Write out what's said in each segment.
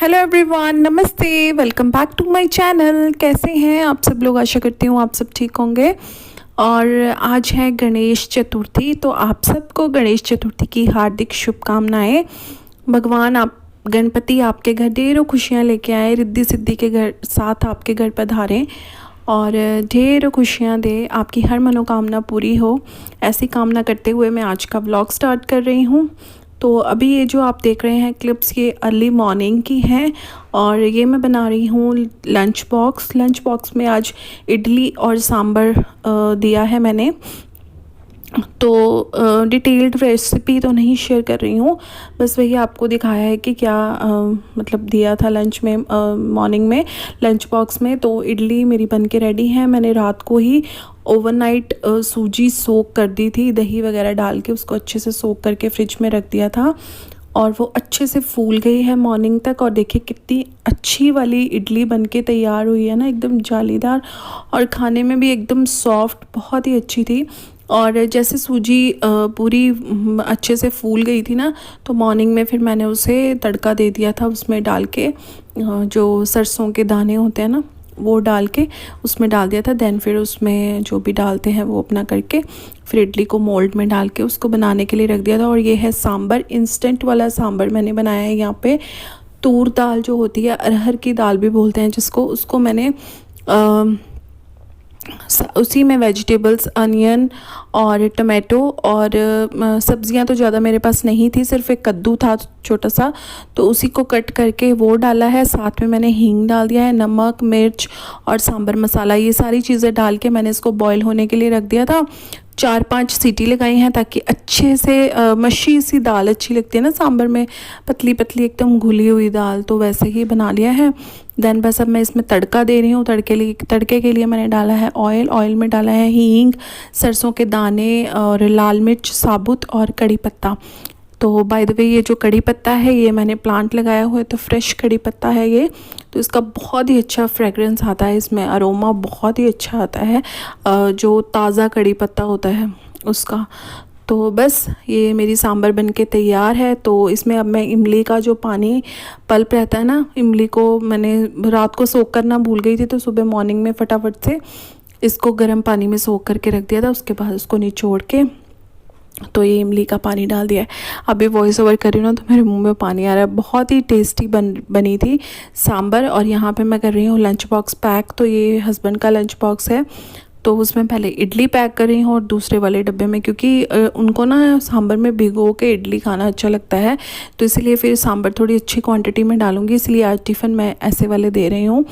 Hello everyone, नमस्ते। Welcome back to my channel. कैसे हैं आप सब लोग? आशा करती हूँ आप सब ठीक होंगे। और आज है गणेश चतुर्थी, तो आप सबको गणेश चतुर्थी की हार्दिक शुभकामनाएं। भगवान आप गणपति आपके घर ढेरों खुशियाँ लेके आए, रिद्धि सिद्धि के घर साथ आपके घर पधारें और ढेरों खुशियाँ दे, आपकी हर मनोकामना पूरी हो। ऐसी कामना करते हुए मैं आज का व्लॉग स्टार्ट कर रही हूँ। तो अभी ये जो आप देख रहे हैं क्लिप्स, ये अर्ली मॉर्निंग की हैं और ये मैं बना रही हूँ लंच बॉक्स में आज इडली और सांभर दिया है मैंने। तो डिटेल्ड रेसिपी तो नहीं शेयर कर रही हूँ, बस वही आपको दिखाया है कि क्या मतलब दिया था लंच में, मॉर्निंग में लंच बॉक्स में। तो इडली मेरी बन के रेडी है। मैंने रात को ही ओवरनाइट सूजी सोक कर दी थी, दही वगैरह डाल के उसको अच्छे से सोक करके फ्रिज में रख दिया था और वो अच्छे से फूल गई है मॉर्निंग तक। और देखिए कितनी अच्छी वाली इडली बन के तैयार हुई है ना, एकदम जालीदार और खाने में भी एकदम सॉफ्ट, बहुत ही अच्छी थी। और जैसे सूजी पूरी अच्छे से फूल गई थी ना, तो मॉर्निंग में फिर मैंने उसे तड़का दे दिया था, उसमें डाल के जो सरसों के दाने होते हैं ना, वो डाल के उसमें डाल दिया था। देन फिर उसमें जो भी डालते हैं वो अपना करके फिर इडली को मोल्ड में डाल के उसको बनाने के लिए रख दिया था। और ये है सांभर, इंस्टेंट वाला सांभर मैंने बनाया है। यहाँ पे तूर दाल जो होती है, अरहर की दाल भी बोलते हैं जिसको, उसको मैंने उसी में वेजिटेबल्स, अनियन और टमाटो और सब्जियां तो ज़्यादा मेरे पास नहीं थी, सिर्फ एक कद्दू था छोटा सा, तो उसी को कट करके वो डाला है। साथ में मैंने हींग डाल दिया है, नमक, मिर्च और सांभर मसाला, ये सारी चीज़ें डाल के मैंने इसको बॉईल होने के लिए रख दिया था। 4-5 सीटी लगाई हैं ताकि अच्छे से मच्छी सी दाल अच्छी लगती है ना सांभर में, पतली पतली एकदम घुली हुई दाल, तो वैसे ही बना लिया है। देन बस अब मैं इसमें तड़का दे रही हूँ। तड़के के लिए मैंने डाला है ऑयल में डाला है हींग, सरसों के दाने और लाल मिर्च साबुत और कड़ी पत्ता। तो बाय द वे ये जो कड़ी पत्ता है ये मैंने प्लांट लगाया हुआ है, तो फ्रेश कड़ी पत्ता है ये, तो इसका बहुत ही अच्छा फ्रेगरेंस आता है, इसमें अरोमा बहुत ही अच्छा आता है जो ताज़ा कड़ी पत्ता होता है उसका। तो बस ये मेरी सांभर बन के तैयार है। तो इसमें अब मैं इमली का जो पानी पल्प रहता है ना, इमली को मैंने रात को सोख करना भूल गई थी, तो सुबह मॉर्निंग में फटाफट से इसको गर्म पानी में सोख करके रख दिया था। उसके बाद उसको निचोड़ के तो ये इमली का पानी डाल दिया है। अभी वॉइस ओवर कर रही हूँ ना, तो मेरे मुंह में पानी आ रहा है। बहुत ही टेस्टी बनी थी सांभर। और यहाँ पे मैं कर रही हूँ लंच बॉक्स पैक। तो ये हस्बैंड का लंच बॉक्स है, तो उसमें पहले इडली पैक कर रही हूँ और दूसरे वाले डब्बे में, क्योंकि उनको ना सांभर में भिगो के इडली खाना अच्छा लगता है, तो इसलिए फिर सांभर थोड़ी अच्छी क्वांटिटी में डालूंगी, इसलिए आज टिफ़िन मैं ऐसे वाले दे रही हूँ।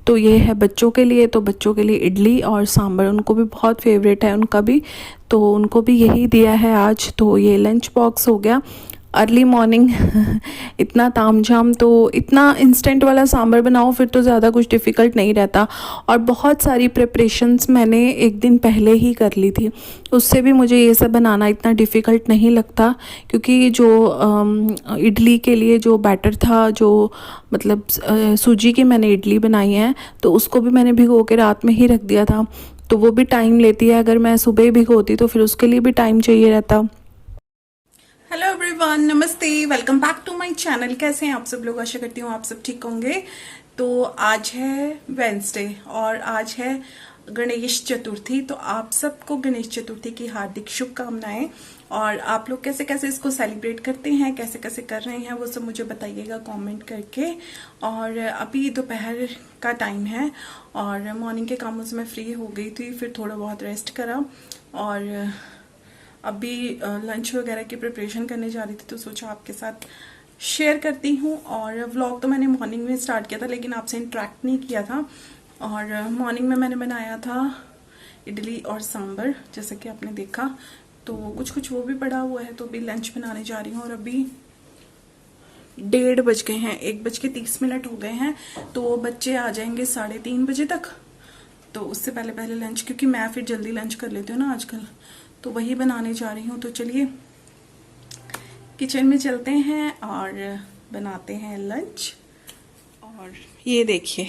तो ये है बच्चों के लिए, तो बच्चों के लिए इडली और सांभर उनको भी बहुत फेवरेट है उनका भी, तो उनको भी यही दिया है आज। तो ये लंच बॉक्स हो गया अर्ली मॉर्निंग। इतना तामझाम, तो इतना इंस्टेंट वाला सांभर बनाओ फिर तो ज़्यादा कुछ डिफ़िकल्ट नहीं रहता। और बहुत सारी प्रिपरेशंस मैंने एक दिन पहले ही कर ली थी, उससे भी मुझे ये सब बनाना इतना डिफ़िकल्ट नहीं लगता, क्योंकि जो इडली के लिए जो बैटर था, जो मतलब सूजी की मैंने इडली बनाई है, तो उसको भी मैंने भिगो के रात में ही रख दिया था, तो वो भी टाइम लेती है। अगर मैं सुबह ही भिगोती तो फिर उसके लिए भी टाइम चाहिए रहता। हेलो एवरीवन, नमस्ते, welcome back to my channel. कैसे हैं आप सब लोग? आशा करती हूँ आप सब ठीक होंगे। तो आज है वेंसडे और आज है गणेश चतुर्थी, तो आप सबको गणेश चतुर्थी की हार्दिक शुभकामनाएं। और आप लोग कैसे कैसे इसको सेलिब्रेट करते हैं, कैसे कैसे कर रहे हैं, वो सब मुझे बताइएगा कमेंट करके। और अभी दोपहर का टाइम है और मॉर्निंग के कामों से मैं फ्री हो गई थी, फिर थोड़ा बहुत रेस्ट करा और अभी लंच वगैरह की प्रिपरेशन करने जा रही थी, तो सोचा आपके साथ शेयर करती हूँ। और व्लॉग तो मैंने मॉर्निंग में स्टार्ट किया था, लेकिन आपसे इंटरेक्ट नहीं किया था। और मॉर्निंग में मैंने बनाया था इडली और सांभर, जैसा कि आपने देखा, तो कुछ कुछ वो भी पड़ा हुआ है। तो अभी लंच बनाने जा रही हूँ और अभी 1:30 बज गए हैं, 1:30 हो गए हैं। तो बच्चे आ जाएंगे 3:30 बजे तक, तो उससे पहले पहले लंच, क्योंकि मैं फिर जल्दी लंच कर लेती हूँ ना आजकल, तो वही बनाने जा रही हूँ। तो चलिए किचन में चलते हैं और बनाते हैं लंच। और ये देखिए,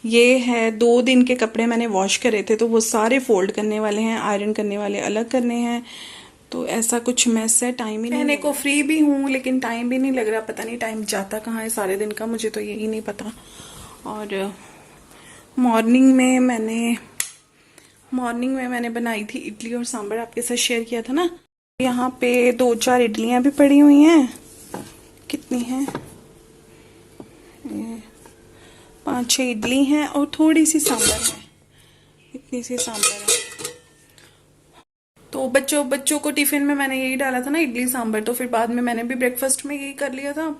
ये है 2 दिन के कपड़े मैंने वॉश करे थे, तो वो सारे फोल्ड करने वाले हैं, आयरन करने वाले अलग करने हैं। तो ऐसा कुछ मैस है, टाइम ही नहीं, कहने को फ्री भी हूँ लेकिन टाइम भी नहीं लग रहा, पता नहीं टाइम जाता कहाँ है सारे दिन का, मुझे तो यही नहीं पता। और मॉर्निंग में मैंने बनाई थी इडली और सांभर, आपके साथ शेयर किया था ना। यहाँ पे 2-4 इडलियाँ भी पड़ी हुई हैं, कितनी हैं, 5-6 इडली हैं और थोड़ी सी सांभर है, इतनी सी सांभर है। तो बच्चों को टिफिन में मैंने यही डाला था ना, इडली सांभर, तो फिर बाद में मैंने भी ब्रेकफास्ट में यही कर लिया था।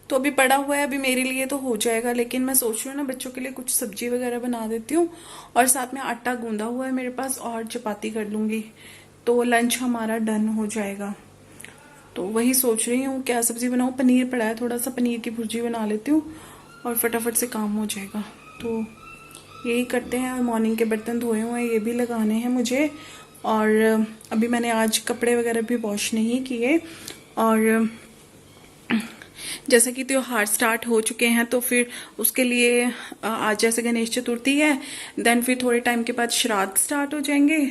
तो अभी पड़ा हुआ है, अभी मेरे लिए तो हो जाएगा, लेकिन मैं सोच रही हूँ ना बच्चों के लिए कुछ सब्जी वगैरह बना देती हूँ। और साथ में आटा गूंदा हुआ है मेरे पास और चपाती कर लूंगी, तो लंच हमारा डन हो जाएगा। तो वही सोच रही हूँ क्या सब्जी बनाऊँ, पनीर पड़ा है थोड़ा सा, पनीर की भुर्जी बना लेती हूँ और फटाफट से काम हो जाएगा। तो यही करते हैं। और मॉर्निंग के बर्तन धोए हुए हैं, ये भी लगाने हैं मुझे। और अभी मैंने आज कपड़े वगैरह भी वॉश नहीं किए। और जैसे कि त्योहार स्टार्ट हो चुके हैं तो फिर उसके लिए आज जैसे गणेश चतुर्थी है, देन फिर थोड़े टाइम के बाद श्राद्ध स्टार्ट हो जाएंगे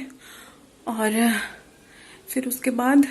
और फिर उसके बाद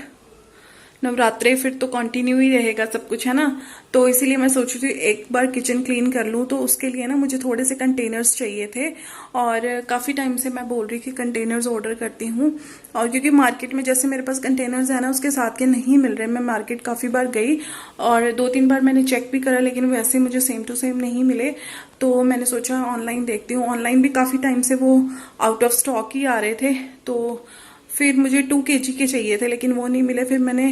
नवरात्रे, फिर तो कंटिन्यू ही रहेगा सब कुछ, है ना। तो इसीलिए मैं सोच रही थी एक बार किचन क्लीन कर लूँ, तो उसके लिए ना मुझे थोड़े से कंटेनर्स चाहिए थे और काफ़ी टाइम से मैं बोल रही थी कंटेनर्स ऑर्डर करती हूँ। और क्योंकि मार्केट में जैसे मेरे पास कंटेनर्स है ना उसके साथ के नहीं मिल रहे, मैं मार्केट काफ़ी बार गई और 2-3 बार मैंने चेक भी करा, लेकिन वैसे मुझे सेम टू सेम नहीं मिले। तो मैंने सोचा ऑनलाइन देखती हूँ। ऑनलाइन भी काफ़ी टाइम से वो आउट ऑफ स्टॉक ही आ रहे थे, तो फिर मुझे 2 kg के चाहिए थे लेकिन वो नहीं मिले। फिर मैंने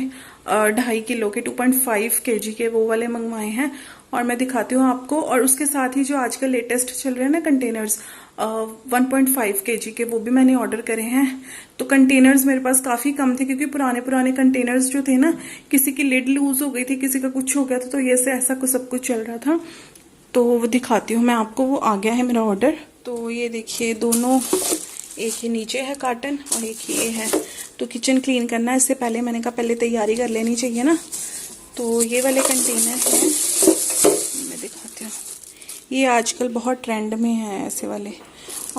2.5 किलो के 2.5 kg के वो वाले मंगवाए हैं और मैं दिखाती हूँ आपको। और उसके साथ ही जो आजकल लेटेस्ट चल रहे हैं ना कंटेनर्स 1.5 kg के, वो भी मैंने ऑर्डर करे हैं। तो कंटेनर्स मेरे पास काफ़ी कम थे क्योंकि पुराने कंटेनर्स जो थे ना, किसी की लिड लूज हो गई थी, किसी का कुछ हो गया था, तो ये से ऐसा कुछ सब कुछ चल रहा था। तो वो दिखाती हूँ मैं आपको, वो आ गया है मेरा ऑर्डर। तो ये देखिए दोनों, एक ही नीचे है कार्टन और एक ये है। तो किचन क्लीन करना है, इससे पहले मैंने कहा पहले तैयारी कर लेनी चाहिए ना। तो ये वाले कंटेनर हैं, मैं दिखाती हूँ, ये आजकल बहुत ट्रेंड में है ऐसे वाले।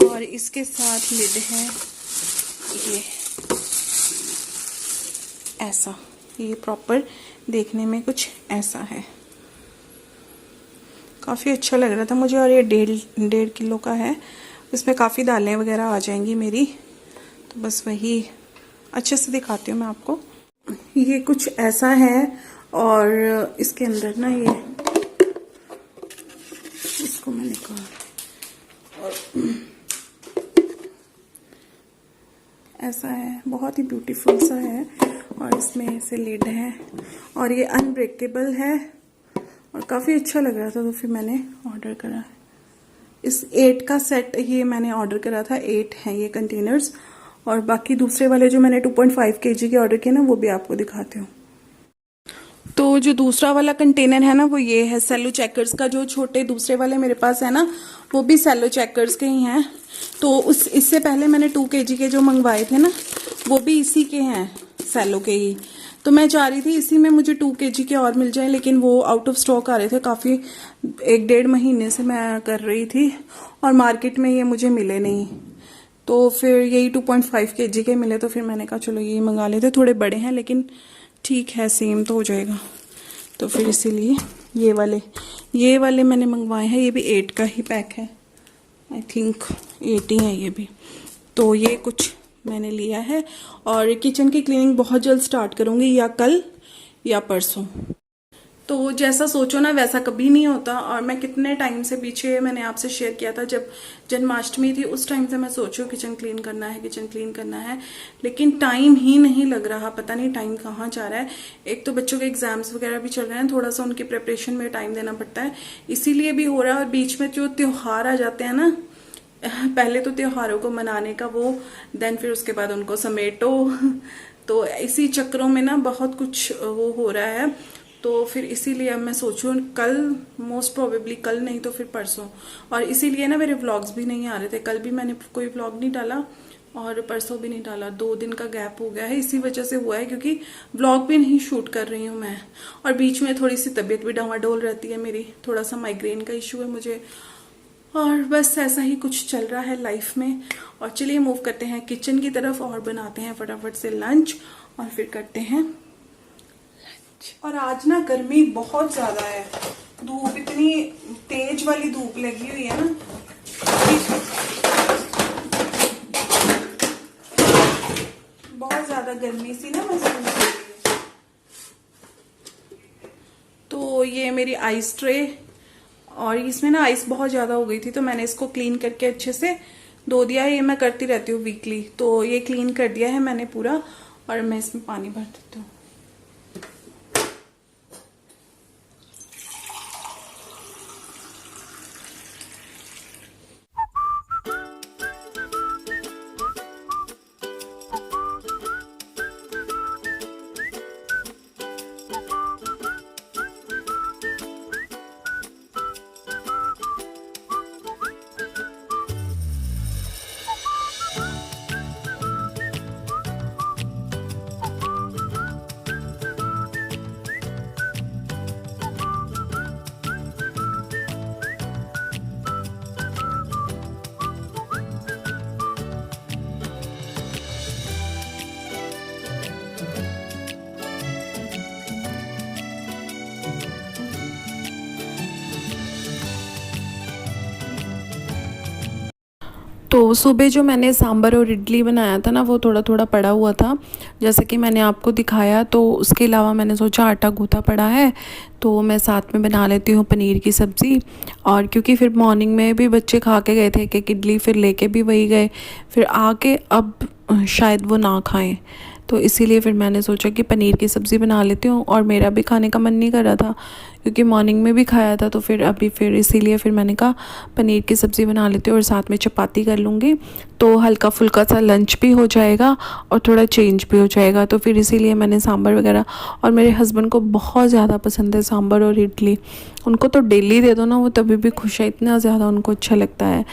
और इसके साथ लिड है ये ऐसा, ये प्रॉपर देखने में कुछ ऐसा है, काफ़ी अच्छा लग रहा था मुझे। और ये 1.5 किलो का है, इसमें काफ़ी दालें वगैरह आ जाएंगी मेरी। तो बस वही अच्छे से दिखाती हूँ मैं आपको। ये कुछ ऐसा है और इसके अंदर ना ये, इसको मैंने कहा, और ऐसा है, बहुत ही ब्यूटीफुल सा है। और इसमें ऐसे लिड है और ये अनब्रेकेबल है और काफ़ी अच्छा लग रहा था, तो फिर मैंने ऑर्डर करा। इस 8 का सेट ये मैंने ऑर्डर करा था, 8 हैं ये कंटेनर्स। और बाकी दूसरे वाले जो मैंने 2.5 kg के ऑर्डर किए ना, वो भी आपको दिखाती हूँ। तो जो दूसरा वाला कंटेनर है ना, वो ये है सेलो चेकर्स का। जो छोटे दूसरे वाले मेरे पास है ना, वो भी सेलो चेकर्स के ही हैं। तो इससे पहले मैंने 2 kg के जो मंगवाए थे ना, वो भी इसी के हैं, सेलो के ही। तो मैं चाह रही थी इसी में मुझे 2 kg के और मिल जाए, लेकिन वो आउट ऑफ स्टॉक आ रहे थे काफ़ी, 1-1.5 महीने से मैं कर रही थी और मार्केट में ये मुझे मिले नहीं। तो फिर यही 2.5 kg के मिले, तो फिर मैंने कहा चलो ये मंगा लेते। थोड़े बड़े हैं लेकिन ठीक है, सेम तो हो जाएगा। तो फिर इसीलिए ये वाले मैंने मंगवाए हैं। ये भी 8 का ही पैक है, आई थिंक 8 ही है ये भी। तो ये कुछ मैंने लिया है और किचन की क्लीनिंग बहुत जल्द स्टार्ट करूँगी, या कल या परसों। तो जैसा सोचो ना वैसा कभी नहीं होता। और मैं कितने टाइम से, पीछे मैंने आपसे शेयर किया था जब जन्माष्टमी थी, उस टाइम से मैं सोचू किचन क्लीन करना है, लेकिन टाइम ही नहीं लग रहा, पता नहीं टाइम कहाँ जा रहा है। एक तो बच्चों के एग्जाम्स वगैरह भी चल रहे हैं, थोड़ा सा उनकी प्रिपरेशन में टाइम देना पड़ता है, इसीलिए भी हो रहा है। और बीच में जो त्योहार आ जाते हैं ना, पहले तो त्योहारों को मनाने का वो, देन फिर उसके बाद उनको समेटो, तो इसी चक्रों में ना बहुत कुछ वो हो रहा है। तो फिर इसीलिए अब मैं सोचूं कल, मोस्ट प्रोबेबली कल, नहीं तो फिर परसों। और इसीलिए ना मेरे व्लॉग्स भी नहीं आ रहे थे, कल भी मैंने कोई व्लॉग नहीं डाला और परसों भी नहीं डाला, 2 दिन का गैप हो गया है। इसी वजह से हुआ है क्योंकि व्लॉग भी नहीं शूट कर रही हूँ मैं। और बीच में थोड़ी सी तबीयत भी डावाडोल रहती है मेरी, थोड़ा सा माइग्रेन का इशू है मुझे, और बस ऐसा ही कुछ चल रहा है लाइफ में। और चलिए मूव करते हैं किचन की तरफ और बनाते हैं फटाफट से लंच। और फिर करते हैं लंच। और आज ना गर्मी बहुत ज़्यादा है, धूप इतनी तेज वाली धूप लगी हुई है ना, बहुत ज़्यादा गर्मी सी ना महसूस हो रही है। तो ये मेरी आइस ट्रे, और इसमें ना आइस बहुत ज़्यादा हो गई थी तो मैंने इसको क्लीन करके अच्छे से धो दिया है। ये मैं करती रहती हूँ वीकली, तो ये क्लीन कर दिया है मैंने पूरा, और मैं इसमें पानी भर देती हूँ। तो सुबह जो मैंने सांभर और इडली बनाया था ना, वो थोड़ा थोड़ा पड़ा हुआ था, जैसे कि मैंने आपको दिखाया। तो उसके अलावा मैंने सोचा आटा गूँथा पड़ा है तो मैं साथ में बना लेती हूँ पनीर की सब्ज़ी। और क्योंकि फिर मॉर्निंग में भी बच्चे खा के गए थे एक इडली, फिर लेके भी वही गए, फिर आके अब शायद वो ना खाएं, तो इसीलिए फिर मैंने सोचा कि पनीर की सब्ज़ी बना लेती हूँ। और मेरा भी खाने का मन नहीं कर रहा था क्योंकि मॉर्निंग में भी खाया था, तो फिर अभी फिर इसीलिए फिर मैंने कहा पनीर की सब्ज़ी बना लेती हूँ और साथ में चपाती कर लूँगी, तो हल्का फुल्का सा लंच भी हो जाएगा और थोड़ा चेंज भी हो जाएगा। तो फिर इसीलिए मैंने सांभर वगैरह, और मेरे हस्बैंड को बहुत ज़्यादा पसंद है सांभर और इडली, उनको तो डेली दे दो ना वो तभी भी खुश है, इतना ज़्यादा उनको अच्छा लगता है।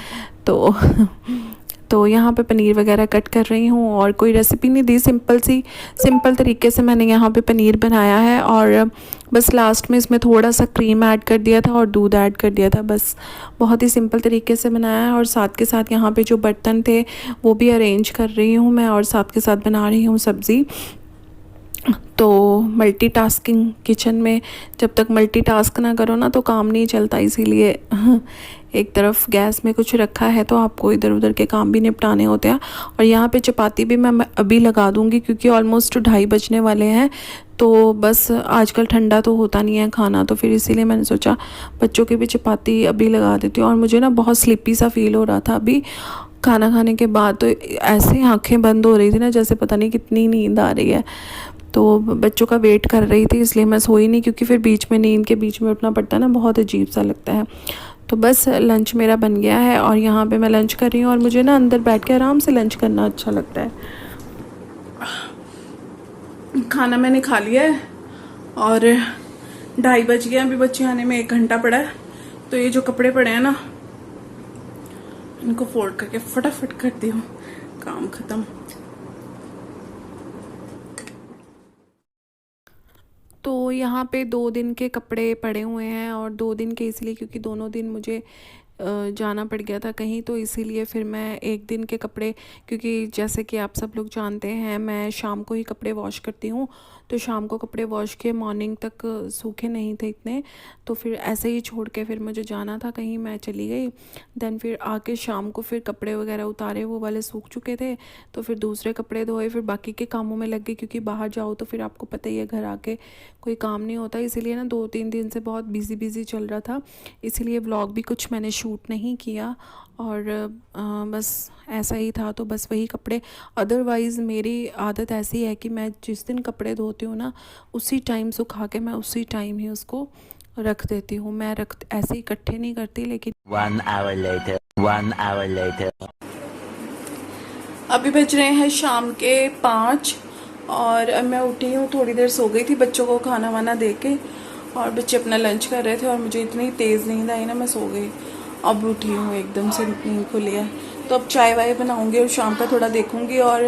तो यहाँ पे पनीर वगैरह कट कर रही हूँ, और कोई रेसिपी नहीं दी, सिंपल तरीके से मैंने यहाँ पे पनीर बनाया है। और बस लास्ट में इसमें थोड़ा सा क्रीम ऐड कर दिया था और दूध ऐड कर दिया था, बस बहुत ही सिंपल तरीके से बनाया है। और साथ के साथ यहाँ पे जो बर्तन थे वो भी अरेंज कर रही हूँ मैं, और साथ के साथ बना रही हूँ सब्ज़ी। तो मल्टीटास्किंग किचन में, जब तक मल्टीटास्क ना करो ना तो काम नहीं चलता, इसीलिए एक तरफ गैस में कुछ रखा है तो आपको इधर उधर के काम भी निपटाने होते हैं। और यहाँ पे चपाती भी मैं अभी लगा दूँगी क्योंकि ऑलमोस्ट 2:30 बजने वाले हैं, तो बस आजकल ठंडा तो होता नहीं है खाना, तो फिर इसीलिए मैंने सोचा बच्चों की भी चपाती अभी लगा देती हूँ। और मुझे ना बहुत स्लीपी सा फील हो रहा था अभी खाना खाने के बाद, तो ऐसे आँखें बंद हो रही थी ना जैसे पता नहीं कितनी नींद आ रही है। तो बच्चों का वेट कर रही थी इसलिए मैं सोई नहीं, क्योंकि फिर बीच में नींद के बीच में उठना पड़ता है ना, बहुत अजीब सा लगता है। तो बस लंच मेरा बन गया है और यहाँ पे मैं लंच कर रही हूँ, और मुझे ना अंदर बैठ के आराम से लंच करना अच्छा लगता है। खाना मैंने खा लिया है और 2:30 बज गए, अभी बच्चे आने में 1 घंटा पड़ा है। तो ये जो कपड़े पड़े हैं ना, इनको फोल्ड करके फटाफट करती हूँ, काम ख़त्म। तो यहाँ पे 2 दिन के कपड़े पड़े हुए हैं, और 2 दिन के इसलिए क्योंकि दोनों दिन मुझे जाना पड़ गया था कहीं, तो इसीलिए फिर मैं 1 दिन के कपड़े, क्योंकि जैसे कि आप सब लोग जानते हैं मैं शाम को ही कपड़े वॉश करती हूँ, तो शाम को कपड़े वॉश किए, मॉर्निंग तक सूखे नहीं थे इतने, तो फिर ऐसे ही छोड़ के फिर मुझे जाना था कहीं, मैं चली गई। देन फिर आके शाम को फिर कपड़े वगैरह उतारे, वो वाले सूख चुके थे, तो फिर दूसरे कपड़े धोए, फिर बाकी के कामों में लग गई, क्योंकि बाहर जाओ तो फिर आपको पता ही है घर आके कोई काम नहीं होता, इसीलिए ना 2-3 दिन से बहुत बिज़ी चल रहा था, इसीलिए व्लॉग भी कुछ मैंने शूट नहीं किया। और बस ऐसा ही था, तो बस वही कपड़े। अदरवाइज़ मेरी आदत ऐसी है कि मैं जिस दिन कपड़े धोती हूँ ना उसी टाइम सुखा के मैं उसी टाइम ही उसको रख देती हूँ, मैं ऐसे इकट्ठे नहीं करती। लेकिन 1 hour later अभी बज रहे हैं शाम के 5 और अब मैं उठी हूँ, थोड़ी देर सो गई थी बच्चों को खाना वाना दे के, और बच्चे अपना लंच कर रहे थे और मुझे इतनी तेज़ नींद आई ना, मैं सो गई। अब उठी हूँ, एकदम से नींद खुली है, तो अब चाय वाय बनाऊँगी और शाम का थोड़ा देखूँगी। और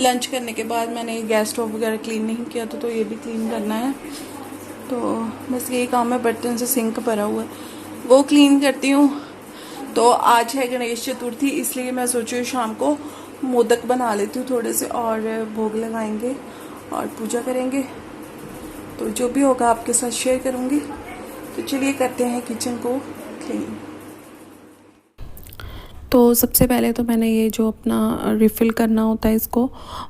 लंच करने के बाद मैंने गैस स्टोव वगैरह क्लीन नहीं किया तो ये भी क्लीन करना है, तो बस यही काम है। बर्तन से सिंक भरा हुआ है वो क्लीन करती हूँ। तो आज है गणेश चतुर्थी, इसलिए मैं सोची शाम को मोदक बना लेती हूँ थोड़े से, और भोग लगाएंगे और पूजा करेंगे। तो जो भी होगा आपके साथ शेयर करूँगी। तो चलिए करते हैं किचन को क्लीन। तो सबसे पहले तो मैंने ये जो अपना रिफ़िल करना होता है इसको,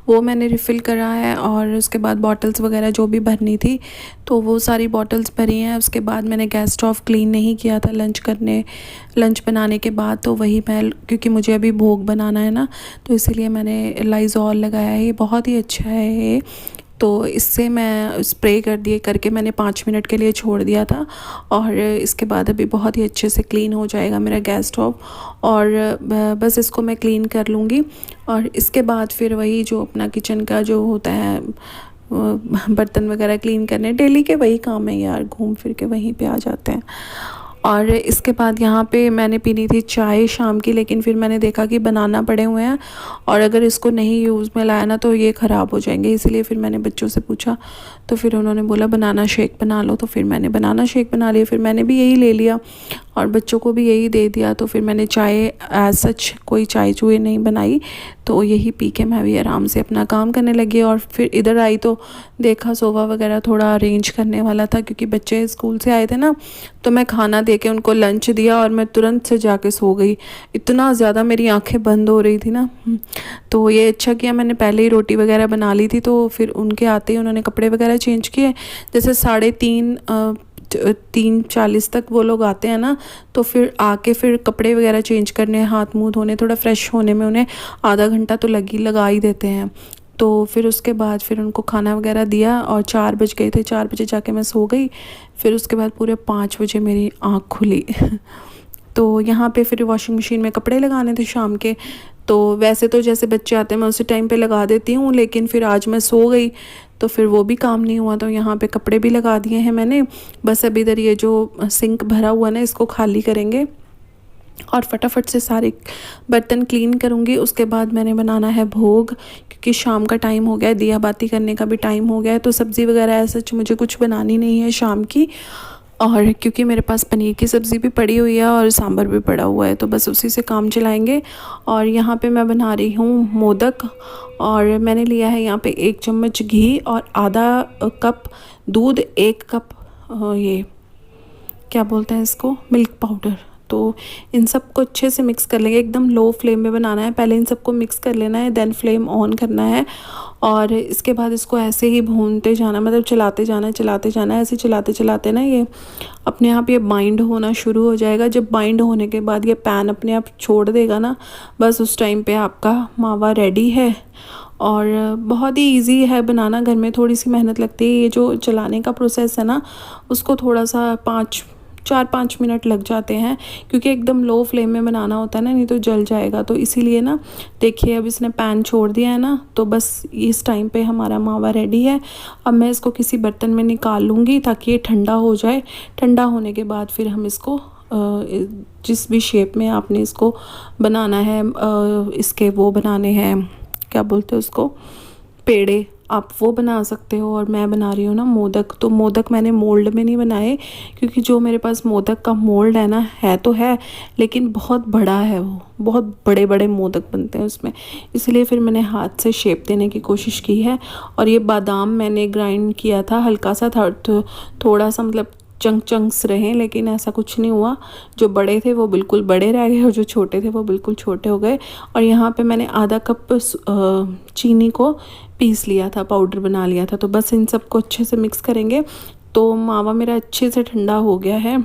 वो मैंने रिफ़िल करा है और उसके बाद बॉटल्स वगैरह जो भी भरनी थी तो वो सारी बॉटल्स भरी हैं। उसके बाद मैंने गैस स्टोव क्लीन नहीं किया था लंच बनाने के बाद, तो वही मैं, क्योंकि मुझे अभी भोग बनाना है ना, तो इसीलिए मैंने लाइज़ॉल लगाया है। ये बहुत ही अच्छा है ये, तो इससे मैं स्प्रे करके मैंने 5 मिनट के लिए छोड़ दिया था और इसके बाद अभी बहुत ही अच्छे से क्लीन हो जाएगा मेरा गैस स्टोव। और बस इसको मैं क्लीन कर लूँगी और इसके बाद फिर वही जो अपना किचन का जो होता है बर्तन वगैरह क्लीन करने, डेली के वही काम है यार, घूम फिर के वहीं पे आ जाते हैं। और इसके बाद यहाँ पे मैंने पीनी थी चाय शाम की, लेकिन फिर मैंने देखा कि बनाना पड़े हुए हैं और अगर इसको नहीं यूज़ में लाया ना तो ये ख़राब हो जाएंगे, इसलिए फिर मैंने बच्चों से पूछा तो फिर उन्होंने बोला बनाना शेक बना लो, तो फिर मैंने बनाना शेक बना लिया। फिर मैंने भी यही ले लिया और बच्चों को भी यही दे दिया। तो फिर मैंने चाय एज सच कोई चाय चूहे नहीं बनाई, तो यही पी के मैं भी आराम से अपना काम करने लगी। और फिर इधर आई तो देखा सोफ़ा वगैरह थोड़ा अरेंज करने वाला था, क्योंकि बच्चे स्कूल से आए थे ना, तो मैं खाना दे के उनको लंच दिया और मैं तुरंत से जाके सो गई। इतना ज़्यादा मेरी आंखें बंद हो रही थी ना, तो ये अच्छा किया मैंने पहले ही रोटी वगैरह बना ली थी। तो फिर उनके आते ही उन्होंने कपड़े वगैरह चेंज किए, जैसे 3:40 तक वो लोग आते हैं ना, तो फिर आके फिर कपड़े वगैरह चेंज करने, हाथ मुंह धोने, थोड़ा फ्रेश होने में उन्हें आधा घंटा तो लगा ही देते हैं। तो फिर उसके बाद फिर उनको खाना वगैरह दिया और 4 बज गए थे, 4 बजे जाके मैं सो गई। फिर उसके बाद पूरे 5 बजे मेरी आँख खुली तो यहाँ पे फिर वॉशिंग मशीन में कपड़े लगाने थे शाम के। तो वैसे तो जैसे बच्चे आते हैं मैं उसी टाइम पे लगा देती हूँ, लेकिन फिर आज मैं सो गई तो फिर वो भी काम नहीं हुआ, तो यहाँ पे कपड़े भी लगा दिए हैं मैंने। बस अभी इधर ये जो सिंक भरा हुआ ना, इसको खाली करेंगे और फटाफट से सारे बर्तन क्लीन करूँगी। उसके बाद मैंने बनाना है भोग, क्योंकि शाम का टाइम हो गया है, दिया बाती करने का भी टाइम हो गया है। तो सब्ज़ी वगैरह ऐसा मुझे कुछ बनानी नहीं है शाम की, और क्योंकि मेरे पास पनीर की सब्ज़ी भी पड़ी हुई है और सांभर भी पड़ा हुआ है, तो बस उसी से काम चलाएंगे। और यहाँ पे मैं बना रही हूँ मोदक, और मैंने लिया है यहाँ पे 1 चम्मच घी और आधा कप दूध, 1 कप ये क्या बोलते हैं इसको, मिल्क पाउडर। तो इन सबको अच्छे से मिक्स कर लेंगे, एकदम लो फ्लेम में बनाना है। पहले इन सबको मिक्स कर लेना है, देन फ्लेम ऑन करना है और इसके बाद इसको ऐसे ही भूनते जाना, मतलब चलाते जाना ऐसे चलाते चलाते ना ये अपने आप ये बाइंड होना शुरू हो जाएगा। जब बाइंड होने के बाद ये पैन अपने आप छोड़ देगा ना, बस उस टाइम पे आपका मावा रेडी है। और बहुत ही इजी है बनाना, घर में थोड़ी सी मेहनत लगती है। ये जो चलाने का प्रोसेस है ना, उसको थोड़ा सा 4-5 मिनट लग जाते हैं, क्योंकि एकदम लो फ्लेम में बनाना होता है ना, नहीं तो जल जाएगा। तो इसीलिए ना देखिए अब इसने पैन छोड़ दिया है ना, तो बस इस टाइम पे हमारा मावा रेडी है। अब मैं इसको किसी बर्तन में निकाल लूँगी ताकि ये ठंडा हो जाए। ठंडा होने के बाद फिर हम इसको जिस भी शेप में आपने इसको बनाना है, इसके वो बनाने हैं, क्या बोलते हैं उसको, पेड़े, आप वो बना सकते हो। और मैं बना रही हूँ ना मोदक, तो मोदक मैंने मोल्ड में नहीं बनाए, क्योंकि जो मेरे पास मोदक का मोल्ड है ना, है तो है लेकिन बहुत बड़ा है, वो बहुत बड़े बड़े मोदक बनते हैं उसमें, इसलिए फिर मैंने हाथ से शेप देने की कोशिश की है। और ये बादाम मैंने ग्राइंड किया था, हल्का सा था, थोड़ा सा मतलब चंक्स रहे, लेकिन ऐसा कुछ नहीं हुआ। जो बड़े थे वो बिल्कुल बड़े रह गए और जो छोटे थे वो बिल्कुल छोटे हो गए। और यहाँ पे मैंने आधा कप चीनी को पीस लिया था, पाउडर बना लिया था। तो बस इन सबको अच्छे से मिक्स करेंगे। तो मावा मेरा अच्छे से ठंडा हो गया है,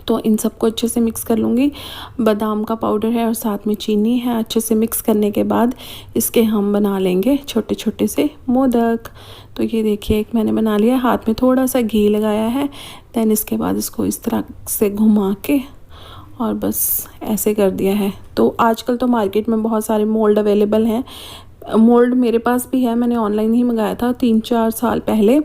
तो इन सबको अच्छे से मिक्स कर लूँगी। बादाम का पाउडर है और साथ में चीनी है। अच्छे से मिक्स करने के बाद इसके हम बना लेंगे छोटे छोटे से मोदक। तो ये देखिए एक मैंने बना लिया, हाथ में थोड़ा सा घी लगाया है। दैन इसके बाद इसको इस तरह से घुमा के और बस ऐसे कर दिया है। तो आजकल तो मार्केट में बहुत सारे मोल्ड अवेलेबल हैं। मोल्ड मेरे पास भी है, मैंने ऑनलाइन ही मंगाया था 3-4 साल पहले,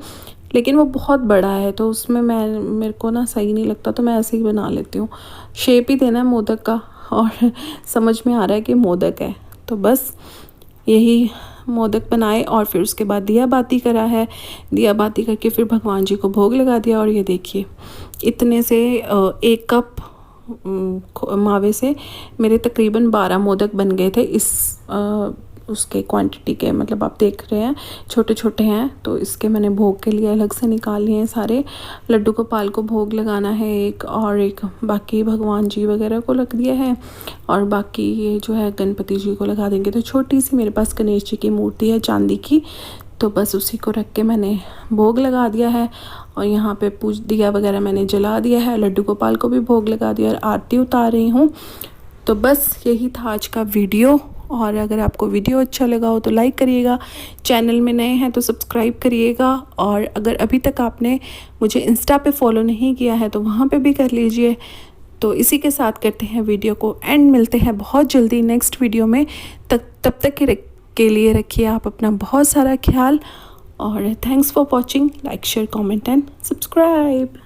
लेकिन वो बहुत बड़ा है तो उसमें मेरे को ना सही नहीं लगता, तो मैं ऐसे ही बना लेती हूँ। शेप ही देना है मोदक का और समझ में आ रहा है कि मोदक है। तो बस यही मोदक बनाए और फिर उसके बाद दिया बाती करा है। दिया बाती करके फिर भगवान जी को भोग लगा दिया। और ये देखिए इतने से 1 कप मावे से मेरे तकरीबन 12 मोदक बन गए थे उसके क्वांटिटी के, मतलब आप देख रहे हैं छोटे छोटे हैं। तो इसके मैंने भोग के लिए अलग से निकाल लिए हैं सारे। लड्डू गोपाल को भोग लगाना है एक, और एक बाकी भगवान जी वगैरह को लग दिया है, और बाकी ये जो है गणपति जी को लगा देंगे। तो छोटी सी मेरे पास गणेश जी की मूर्ति है चांदी की, तो बस उसी को रख के मैंने भोग लगा दिया है। और यहाँ पे पूज दिया वगैरह मैंने जला दिया है, लड्डू गोपाल को भी भोग लगा दिया और आरती उतार रही हूँ। तो बस यही था आज का वीडियो। और अगर आपको वीडियो अच्छा लगा हो तो लाइक करिएगा, चैनल में नए हैं तो सब्सक्राइब करिएगा, और अगर अभी तक आपने मुझे इंस्टा पे फॉलो नहीं किया है तो वहाँ पे भी कर लीजिए। तो इसी के साथ करते हैं वीडियो को एंड, मिलते हैं बहुत जल्दी नेक्स्ट वीडियो में। तब तक के लिए रखिए आप अपना बहुत सारा ख्याल, और thanks for watching. Like share comment and subscribe.